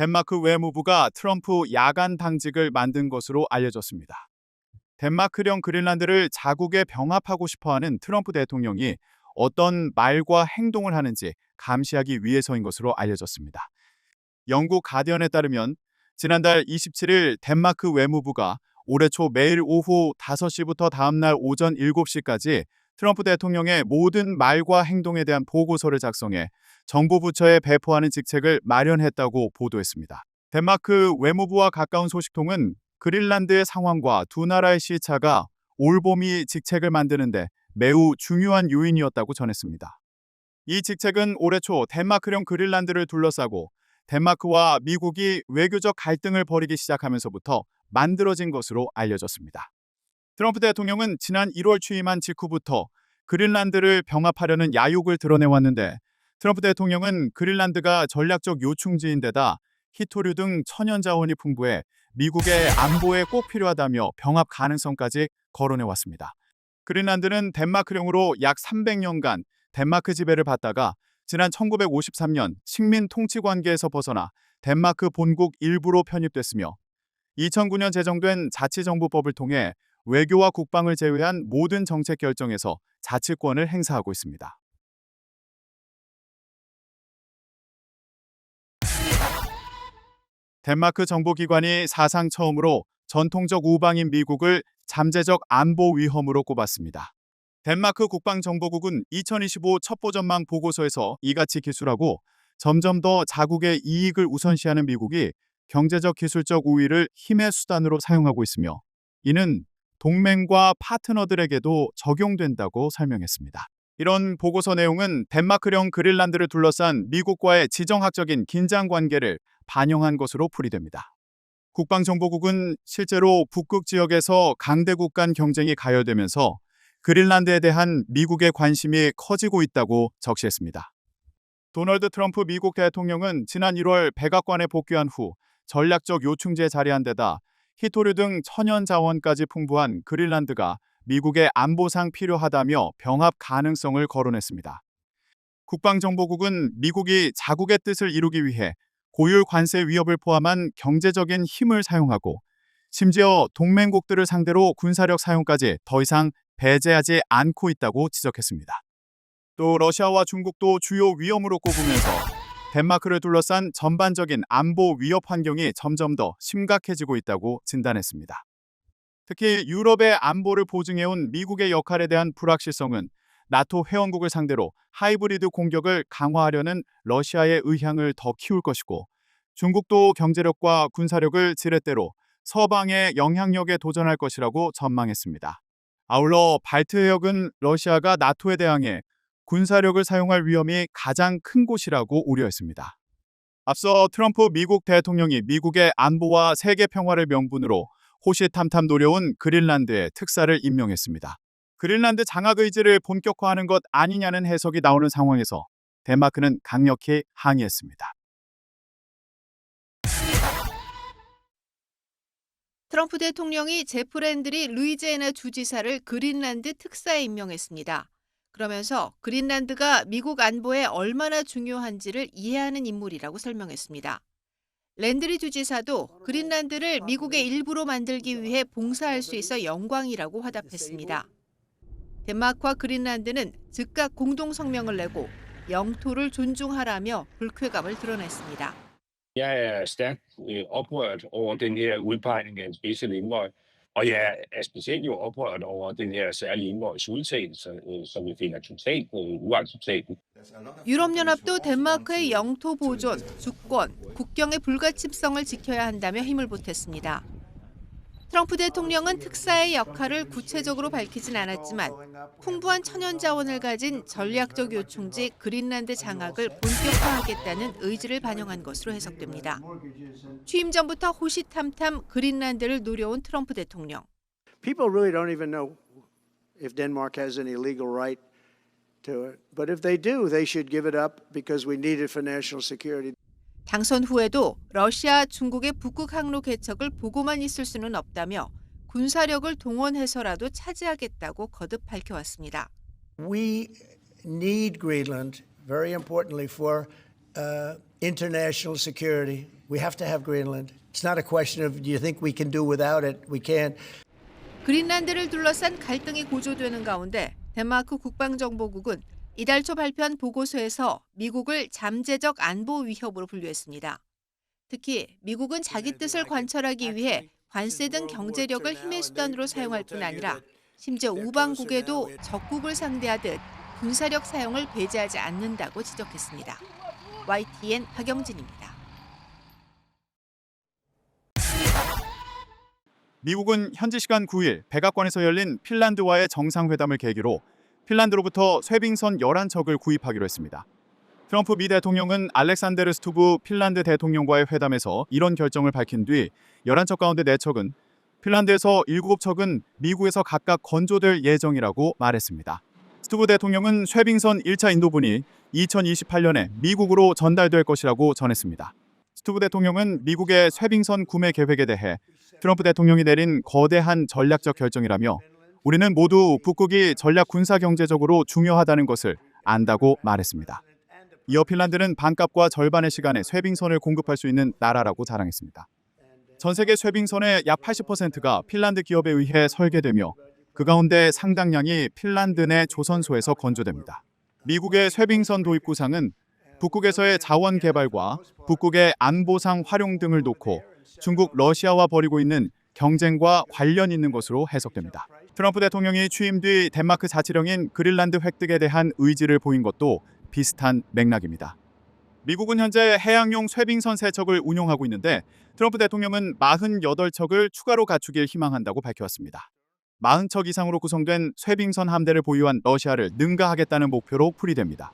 덴마크 외무부가 트럼프 야간 당직을 만든 것으로 알려졌습니다. 덴마크령 그린란드를 자국에 병합하고 싶어하는 트럼프 대통령이 어떤 말과 행동을 하는지 감시하기 위해서인 것으로 알려졌습니다. 영국 가디언에 따르면 지난달 27일 덴마크 외무부가 올해 초 매일 오후 5시부터 다음날 오전 7시까지 트럼프 대통령의 모든 말과 행동에 대한 보고서를 작성해 정부 부처에 배포하는 직책을 마련했다고 보도했습니다. 덴마크 외무부와 가까운 소식통은 그린란드의 상황과 두 나라의 시차가 올봄이 직책을 만드는데 매우 중요한 요인이었다고 전했습니다. 이 직책은 올해 초 덴마크령 그린란드를 둘러싸고 덴마크와 미국이 외교적 갈등을 벌이기 시작하면서부터 만들어진 것으로 알려졌습니다. 트럼프 대통령은 지난 1월 취임한 직후부터 그린란드를 병합하려는 야욕을 드러내왔는데 트럼프 대통령은 그린란드가 전략적 요충지인데다 히토류 등 천연 자원이 풍부해 미국의 안보에 꼭 필요하다며 병합 가능성까지 거론해왔습니다. 그린란드는 덴마크령으로 약 300년간 덴마크 지배를 받다가 지난 1953년 식민 통치 관계에서 벗어나 덴마크 본국 일부로 편입됐으며 2009년 제정된 자치정부법을 통해 외교와 국방을 제외한 모든 정책 결정에서 자치권을 행사하고 있습니다. 덴마크 정보기관이 사상 처음으로 전통적 우방인 미국을 잠재적 안보 위험으로 꼽았습니다. 덴마크 국방정보국은 2025 첩보전망 보고서에서 이같이 기술하고 점점 더 자국의 이익을 우선시하는 미국이 경제적 기술적 우위를 힘의 수단으로 사용하고 있으며 이는 동맹과 파트너들에게도 적용된다고 설명했습니다. 이런 보고서 내용은 덴마크령 그린란드를 둘러싼 미국과의 지정학적인 긴장 관계를 반영한 것으로 풀이됩니다. 국방정보국은 실제로 북극 지역에서 강대국 간 경쟁이 가열되면서 그린란드에 대한 미국의 관심이 커지고 있다고 적시했습니다. 도널드 트럼프 미국 대통령은 지난 1월 백악관에 복귀한 후 전략적 요충지에 자리한 데다 히토류 등 천연 자원까지 풍부한 그린란드가 미국의 안보상 필요하다며 병합 가능성을 거론했습니다. 국방정보국은 미국이 자국의 뜻을 이루기 위해 고율 관세 위협을 포함한 경제적인 힘을 사용하고 심지어 동맹국들을 상대로 군사력 사용까지 더 이상 배제하지 않고 있다고 지적했습니다. 또 러시아와 중국도 주요 위험으로 꼽으면서 덴마크를 둘러싼 전반적인 안보 위협 환경이 점점 더 심각해지고 있다고 진단했습니다. 특히 유럽의 안보를 보증해온 미국의 역할에 대한 불확실성은 나토 회원국을 상대로 하이브리드 공격을 강화하려는 러시아의 의향을 더 키울 것이고 중국도 경제력과 군사력을 지렛대로 서방의 영향력에 도전할 것이라고 전망했습니다. 아울러 발트 해역은 러시아가 나토에 대항해 군사력을 사용할 위험이 가장 큰 곳이라고 우려했습니다. 앞서 트럼프 미국 대통령이 미국의 안보와 세계 평화를 명분으로 호시탐탐 노려온 그린란드에 특사를 임명했습니다. 그린란드 장악 의지를 본격화하는 것 아니냐는 해석이 나오는 상황에서 덴마크는 강력히 항의했습니다. 트럼프 대통령이 제프 랜들이 루이지애나 주지사를 그린란드 특사에 임명했습니다. 그러면서 그린란드가 미국 안보에 얼마나 중요한지를 이해하는 인물이라고 설명했습니다. 랜드리 주지사도 그린란드를 미국의 일부로 만들기 위해 봉사할 수 있어 영광이라고 화답했습니다. 덴마크와 그린란드는 즉각 공동 성명을 내고 영토를 존중하라며 불쾌감을 드러냈습니다. Jeg er stærkt oprørt over den her udpegning af en speciel envoy, og jeg er specielt jo oprørt over den her særlige envoys udtalelse, som vi finder totalt uacceptabel. 유럽연합도 덴마크의 영토 보존, 주권, 국경의 불가침성을 지켜야 한다며 힘을 보탰습니다. 트럼프 대통령은 특사의 역할을 구체적으로 밝히진 않았지만 풍부한 천연 자원을 가진 전략적 요충지 그린란드 장악을 본격화하겠다는 의지를 반영한 것으로 해석됩니다. 취임 전부터 호시탐탐 그린란드를 노려온 트럼프 대통령. People really don't even know if Denmark has any legal right to it. But if they do, they should give it up because we need it for national security. 당선 후에도 러시아, 중국의 북극 항로 개척을 보고만 있을 수는 없다며 군사력을 동원해서라도 차지하겠다고 거듭 밝혀왔습니다. We need Greenland, very importantly, for international security. We have to have Greenland. It's not a question of do you think we can do without it? We can't. 그린란드를 둘러싼 갈등이 고조되는 가운데 덴마크 국방정보국은 이달 초 발표한 보고서에서 미국을 잠재적 안보 위협으로 분류했습니다. 특히 미국은 자기 뜻을 관철하기 위해 관세 등 경제력을 힘의 수단으로 사용할 뿐 아니라 심지어 우방국에도 적국을 상대하듯 군사력 사용을 배제하지 않는다고 지적했습니다. YTN 박영진입니다. 미국은 현지 시간 9일 백악관에서 열린 핀란드와의 정상회담을 계기로 핀란드로부터 쇠빙선 11척을 구입하기로 했습니다. 트럼프 미 대통령은 알렉산데르 스투브 핀란드 대통령과의 회담에서 이런 결정을 밝힌 뒤 11척 가운데 4척은 핀란드에서 7척은 미국에서 각각 건조될 예정이라고 말했습니다. 스투브 대통령은 쇠빙선 1차 인도분이 2028년에 미국으로 전달될 것이라고 전했습니다. 스투브 대통령은 미국의 쇠빙선 구매 계획에 대해 트럼프 대통령이 내린 거대한 전략적 결정이라며 우리는 모두 북극이 전략 군사 경제적으로 중요하다는 것을 안다고 말했습니다. 이어 핀란드는 반값과 절반의 시간에 쇠빙선을 공급할 수 있는 나라라고 자랑했습니다. 전 세계 쇠빙선의 약 80%가 핀란드 기업에 의해 설계되며 그 가운데 상당량이 핀란드 내 조선소에서 건조됩니다. 미국의 쇠빙선 도입 구상은 북극에서의 자원 개발과 북극의 안보상 활용 등을 놓고 중국, 러시아와 벌이고 있는 경쟁과 관련 있는 것으로 해석됩니다. 트럼프 대통령이 취임 뒤 덴마크 자치령인 그린란드 획득에 대한 의지를 보인 것도 비슷한 맥락입니다. 미국은 현재 해양용 쇠빙선 3척을 운용하고 있는데 트럼프 대통령은 48척을 추가로 갖추길 희망한다고 밝혀왔습니다. 40척 이상으로 구성된 쇠빙선 함대를 보유한 러시아를 능가하겠다는 목표로 풀이됩니다.